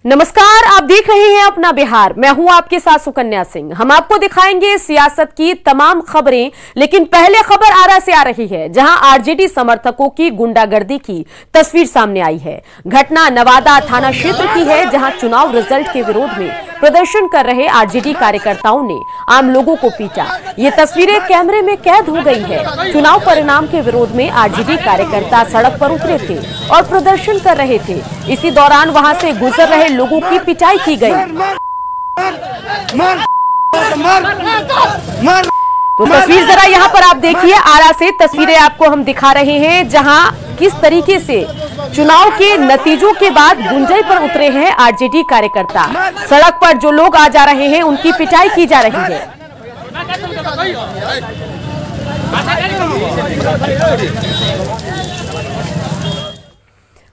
नमस्कार, आप देख रहे हैं अपना बिहार। मैं हूं आपके साथ सुकन्या सिंह। हम आपको दिखाएंगे सियासत की तमाम खबरें, लेकिन पहले खबर आरा से आ रही है, जहां आरजेडी समर्थकों की गुंडागर्दी की तस्वीर सामने आई है। घटना नवादा थाना क्षेत्र की है, जहां चुनाव रिजल्ट के विरोध में प्रदर्शन कर रहे आरजेडी कार्यकर्ताओं ने आम लोगों को पीटा। ये तस्वीरें कैमरे में कैद हो गई है। चुनाव परिणाम के विरोध में आरजेडी कार्यकर्ता सड़क पर उतरे थे और प्रदर्शन कर रहे थे। इसी दौरान वहां से गुजर रहे लोगों की पिटाई की गई। तो तस्वीर जरा यहाँ पर आप देखिए, आरा से तस्वीरें आपको हम दिखा रहे हैं, जहां किस तरीके से चुनाव के नतीजों के बाद गुंजई पर उतरे हैं आरजेडी कार्यकर्ता। सड़क पर जो लोग आ जा रहे हैं उनकी पिटाई की जा रही है।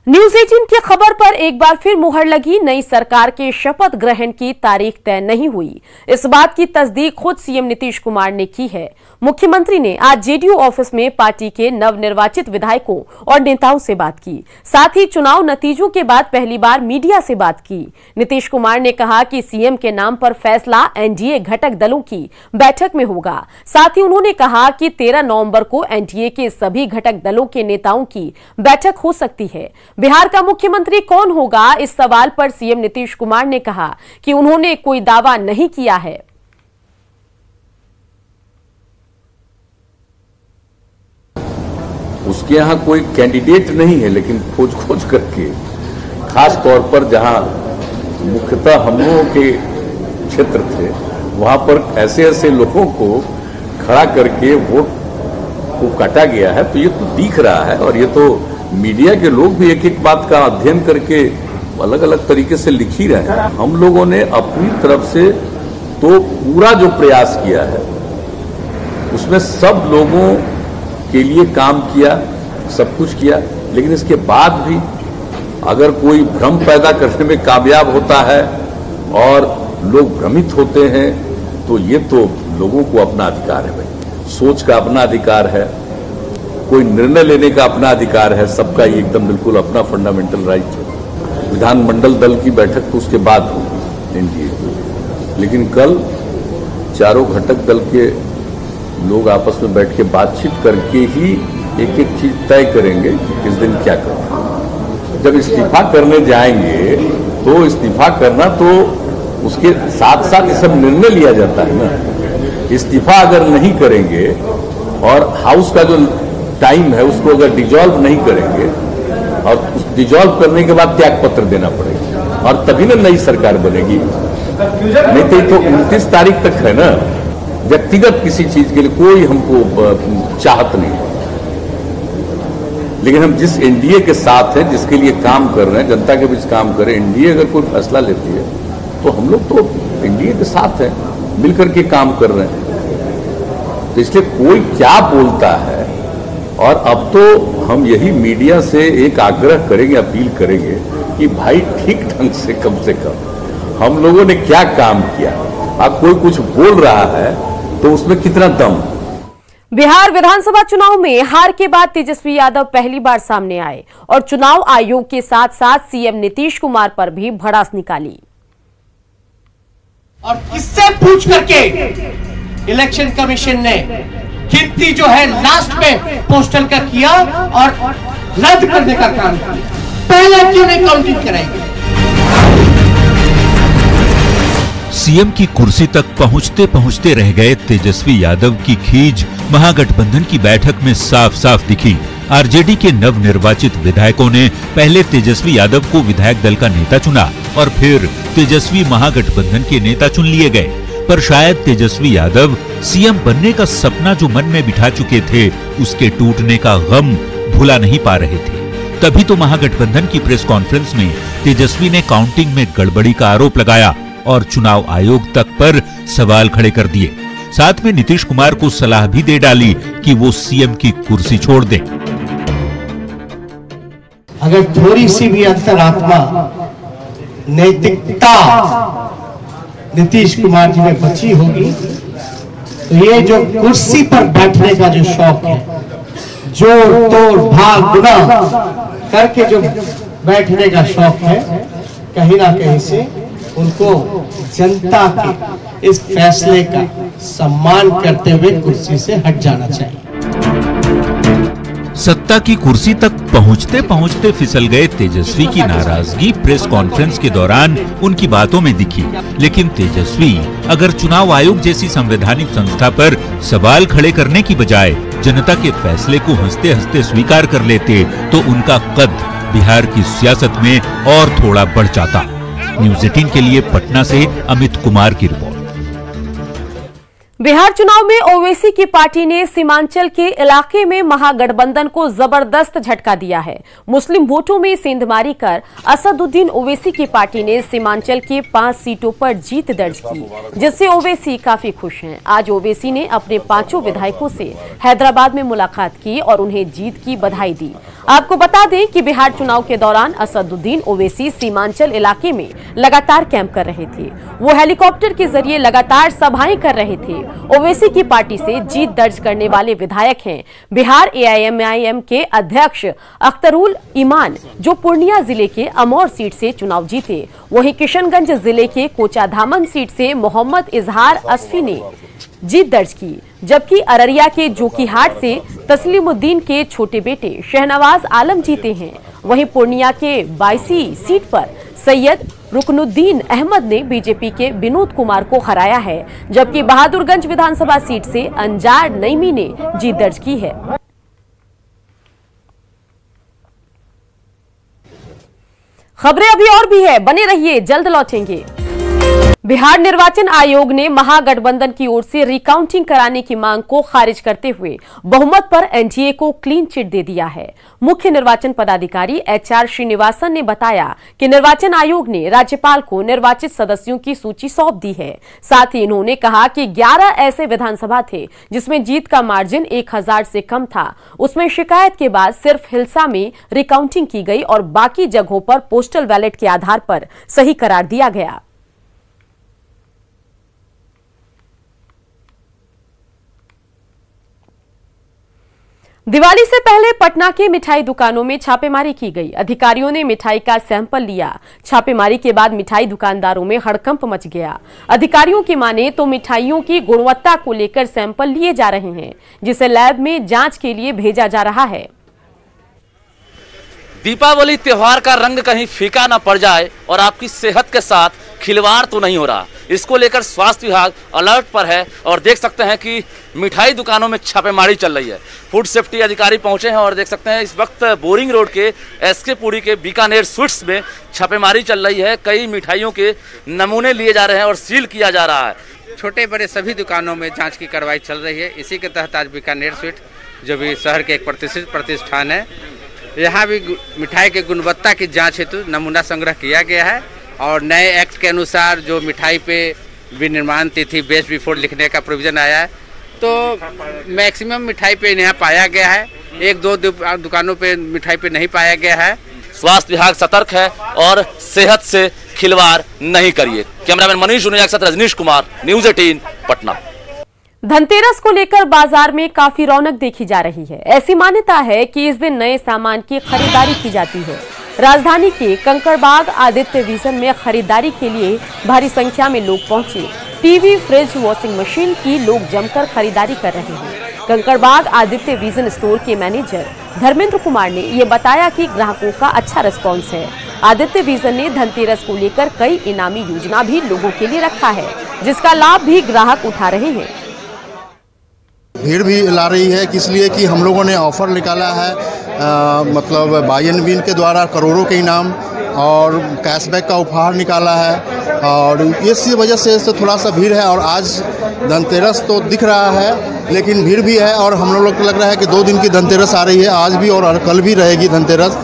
न्यूज 18 की खबर पर एक बार फिर मुहर लगी। नई सरकार के शपथ ग्रहण की तारीख तय नहीं हुई। इस बात की तस्दीक खुद सीएम नीतीश कुमार ने की है। मुख्यमंत्री ने आज जेडीयू ऑफिस में पार्टी के नवनिर्वाचित विधायकों और नेताओं से बात की। साथ ही चुनाव नतीजों के बाद पहली बार मीडिया से बात की। नीतीश कुमार ने कहा कि सीएम के नाम पर फैसला एनडीए घटक दलों की बैठक में होगा। साथ ही उन्होंने कहा कि 13 नवंबर को एनडीए के सभी घटक दलों के नेताओं की बैठक हो सकती है। बिहार का मुख्यमंत्री कौन होगा, इस सवाल पर सीएम नीतीश कुमार ने कहा कि उन्होंने कोई दावा नहीं किया है। उसके यहां कोई कैंडिडेट नहीं है, लेकिन खोज खोज करके, खास तौर पर जहां मुख्यतः हम लोगों के क्षेत्र थे, वहां पर ऐसे ऐसे लोगों को खड़ा करके वोट को काटा गया है। तो ये तो दिख रहा है, और ये तो मीडिया के लोग भी एक एक बात का अध्ययन करके अलग अलग तरीके से लिख ही रहे हैं। हम लोगों ने अपनी तरफ से तो पूरा जो प्रयास किया है, उसमें सब लोगों के लिए काम किया, सब कुछ किया। लेकिन इसके बाद भी अगर कोई भ्रम पैदा करने में कामयाब होता है और लोग भ्रमित होते हैं, तो ये तो लोगों को अपना अधिकार है भाई, सोच का अपना अधिकार है, कोई निर्णय लेने का अपना अधिकार है, सबका ये एकदम बिल्कुल अपना फंडामेंटल राइट है। विधानमंडल दल की बैठक तो उसके बाद होगी एनडीए की, लेकिन कल चारों घटक दल के लोग आपस में बैठ के बातचीत करके ही एक एक चीज तय करेंगे कि किस दिन क्या करना। जब इस्तीफा करने जाएंगे तो इस्तीफा करना तो उसके साथ साथ सब निर्णय लिया जाता है ना। इस्तीफा अगर नहीं करेंगे और हाउस का जो टाइम है उसको अगर डिजॉल्व नहीं करेंगे, और उस डिजॉल्व करने के बाद त्याग पत्र देना पड़ेगा, और तभी ना नई सरकार बनेगी। नहीं तो 29 तारीख तक है ना। व्यक्तिगत किसी चीज के लिए कोई हमको चाहत नहीं है, लेकिन हम जिस एनडीए के साथ हैं, जिसके लिए काम कर रहे हैं, जनता के बीच काम कर रहे हैं, एनडीए अगर कोई फैसला लेती है तो हम लोग तो एनडीए के साथ हैं, मिलकर के काम कर रहे हैं। तो इसलिए कोई क्या बोलता है, और अब तो हम यही मीडिया से एक आग्रह करेंगे, अपील करेंगे कि भाई ठीक ढंग से कम हम लोगों ने क्या काम किया। अब कोई कुछ बोल रहा है तो उसमें कितना दम। बिहार विधानसभा चुनाव में हार के बाद तेजस्वी यादव पहली बार सामने आए और चुनाव आयोग के साथ साथ सीएम नीतीश कुमार पर भी भड़ास निकाली। और किससे पूछ करके इलेक्शन कमीशन ने गिनती जो है लास्ट में पोस्टल का किया और रद्द करने का काम किया। पहले क्यों नहीं काउंटिंग कराएंगे? सीएम की कुर्सी तक पहुंचते पहुंचते रह गए तेजस्वी यादव की खींच महागठबंधन की बैठक में साफ साफ दिखी। आरजेडी के नवनिर्वाचित विधायकों ने पहले तेजस्वी यादव को विधायक दल का नेता चुना और फिर तेजस्वी महागठबंधन के नेता चुन लिए गए। पर शायद तेजस्वी यादव सीएम बनने का सपना जो मन में बिठा चुके थे, उसके टूटने का गम भुला नहीं पा रहे थे। तभी तो महागठबंधन की प्रेस कॉन्फ्रेंस में तेजस्वी ने काउंटिंग में गड़बड़ी का आरोप लगाया और चुनाव आयोग तक पर सवाल खड़े कर दिए। साथ में नीतीश कुमार को सलाह भी दे डाली कि वो सीएम की कुर्सी छोड़ दें। अगर थोड़ी सी भी अंतरात्मा नैतिकता नीतीश कुमार जी में बची होगी, तो ये जो कुर्सी पर बैठने का जो शौक है, जोड़ तोड़ भाग गुना करके जो बैठने का शौक है, कहीं ना कहीं से उनको जनता के इस फैसले का सम्मान करते हुए कुर्सी से हट जाना चाहिए। सत्ता की कुर्सी तक पहुंचते पहुंचते फिसल गए तेजस्वी की नाराजगी प्रेस कॉन्फ्रेंस के दौरान उनकी बातों में दिखी। लेकिन तेजस्वी अगर चुनाव आयोग जैसी संवैधानिक संस्था पर सवाल खड़े करने की बजाय जनता के फैसले को हंसते हंसते स्वीकार कर लेते तो उनका कद बिहार की सियासत में और थोड़ा बढ़ जाता। न्यूज़ 18 के लिए पटना से अमित कुमार की रिपोर्ट। बिहार चुनाव में ओवैसी की पार्टी ने सीमांचल के इलाके में महागठबंधन को जबरदस्त झटका दिया है। मुस्लिम वोटों में सेंधमारी कर असदुद्दीन ओवैसी की पार्टी ने सीमांचल के 5 सीटों पर जीत दर्ज की, जिससे ओवैसी काफी खुश हैं। आज ओवैसी ने अपने 5 विधायकों से हैदराबाद में मुलाकात की और उन्हें जीत की बधाई दी। आपको बता दें कि बिहार चुनाव के दौरान असदुद्दीन ओवैसी सीमांचल इलाके में लगातार कैंप कर रहे थे। वो हेलीकॉप्टर के जरिए लगातार सभाएं कर रहे थे। ओवैसी की पार्टी से जीत दर्ज करने वाले विधायक हैं बिहार AIMIM के अध्यक्ष अख्तरुल ईमान, जो पूर्णिया जिले के अमौर सीट से चुनाव जीते। वहीं किशनगंज जिले के कोचाधामन सीट से मोहम्मद इजहार असफी ने जीत दर्ज की, जबकि अररिया के जोकीहाट से तस्लीमुद्दीन के छोटे बेटे शहनवाज आलम जीते हैं। वहीं पूर्णिया के 22 सीट पर सैयद रुकनुद्दीन अहमद ने बीजेपी के विनोद कुमार को हराया है, जबकि बहादुरगंज विधानसभा सीट से अंजार नईमी ने जीत दर्ज की है। खबरें अभी और भी है, बने रहिए, जल्द लौटेंगे। बिहार निर्वाचन आयोग ने महागठबंधन की ओर से रिकाउंटिंग कराने की मांग को खारिज करते हुए बहुमत पर एनडीए को क्लीन चिट दे दिया है। मुख्य निर्वाचन पदाधिकारी HR श्रीनिवासन ने बताया कि निर्वाचन आयोग ने राज्यपाल को निर्वाचित सदस्यों की सूची सौंप दी है। साथ ही इन्होंने कहा कि 11 ऐसे विधानसभा थे जिसमें जीत का मार्जिन 1000 से कम था। उसमें शिकायत के बाद सिर्फ हिलसा में रिकाउंटिंग की गई और बाकी जगहों पर पोस्टल बैलेट के आधार पर सही करार दिया गया। दिवाली से पहले पटना के मिठाई दुकानों में छापेमारी की गई। अधिकारियों ने मिठाई का सैंपल लिया। छापेमारी के बाद मिठाई दुकानदारों में हड़कंप मच गया। अधिकारियों की माने तो मिठाइयों की गुणवत्ता को लेकर सैंपल लिए जा रहे हैं, जिसे लैब में जांच के लिए भेजा जा रहा है। दीपावली त्योहार का रंग कहीं फीका न पड़ जाए और आपकी सेहत के साथ खिलवाड़ तो नहीं हो रहा, इसको लेकर स्वास्थ्य विभाग अलर्ट पर है। और देख सकते हैं कि मिठाई दुकानों में छापेमारी चल रही है। फूड सेफ्टी अधिकारी पहुंचे हैं और देख सकते हैं इस वक्त बोरिंग रोड के SK पुरी के बीकानेर स्वीट्स में छापेमारी चल रही है। कई मिठाइयों के नमूने लिए जा रहे हैं और सील किया जा रहा है। छोटे बड़े सभी दुकानों में जांच की कार्रवाई चल रही है। इसी के तहत आज बीकानेर स्वीट, जो भी शहर के एक प्रतिष्ठित प्रतिष्ठान है, यहाँ भी मिठाई की गुणवत्ता की जाँच हेतु नमूना संग्रह किया गया है। और नए एक्ट के अनुसार जो मिठाई पे विनिर्माण तिथि बेस्ट बिफोर लिखने का प्रोविजन आया है, तो मैक्सिमम मिठाई पे यहाँ पाया गया है। 1-2 दुकानों पे मिठाई पे नहीं पाया गया है। स्वास्थ्य विभाग सतर्क है और सेहत से खिलवाड़ नहीं करिए। कैमरामैन मनीष उनिया के साथ रजनीश कुमार, न्यूज़ 18 पटना। धनतेरस को लेकर बाजार में काफी रौनक देखी जा रही है। ऐसी मान्यता है कि इस दिन नए सामान की खरीदारी की जाती है। राजधानी के कंकड़बाग आदित्य विजन में खरीदारी के लिए भारी संख्या में लोग पहुंचे। टीवी, फ्रिज, वॉशिंग मशीन की लोग जमकर खरीदारी कर रहे हैं। कंकड़बाग आदित्य विजन स्टोर के मैनेजर धर्मेंद्र कुमार ने ये बताया कि ग्राहकों का अच्छा रिस्पॉन्स है। आदित्य विजन ने धनतेरस को लेकर कई इनामी योजना भी लोगों के लिए रखा है, जिसका लाभ भी ग्राहक उठा रहे हैं। भीड़ भी ला रही है, इसलिए कि हम लोगों ने ऑफर निकाला है, मतलब बाय एंड विन के द्वारा करोड़ों के इनाम और कैशबैक का उपहार निकाला है। और इसी वजह से थोड़ा सा भीड़ है। और आज धनतेरस तो दिख रहा है, लेकिन भीड़ भी है। और हम लोग को लग रहा है कि 2 दिन की धनतेरस आ रही है, आज भी और कल भी रहेगी धनतेरस।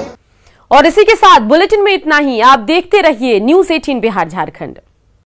और इसी के साथ बुलेटिन में इतना ही। आप देखते रहिए न्यूज़ 18 बिहार झारखंड।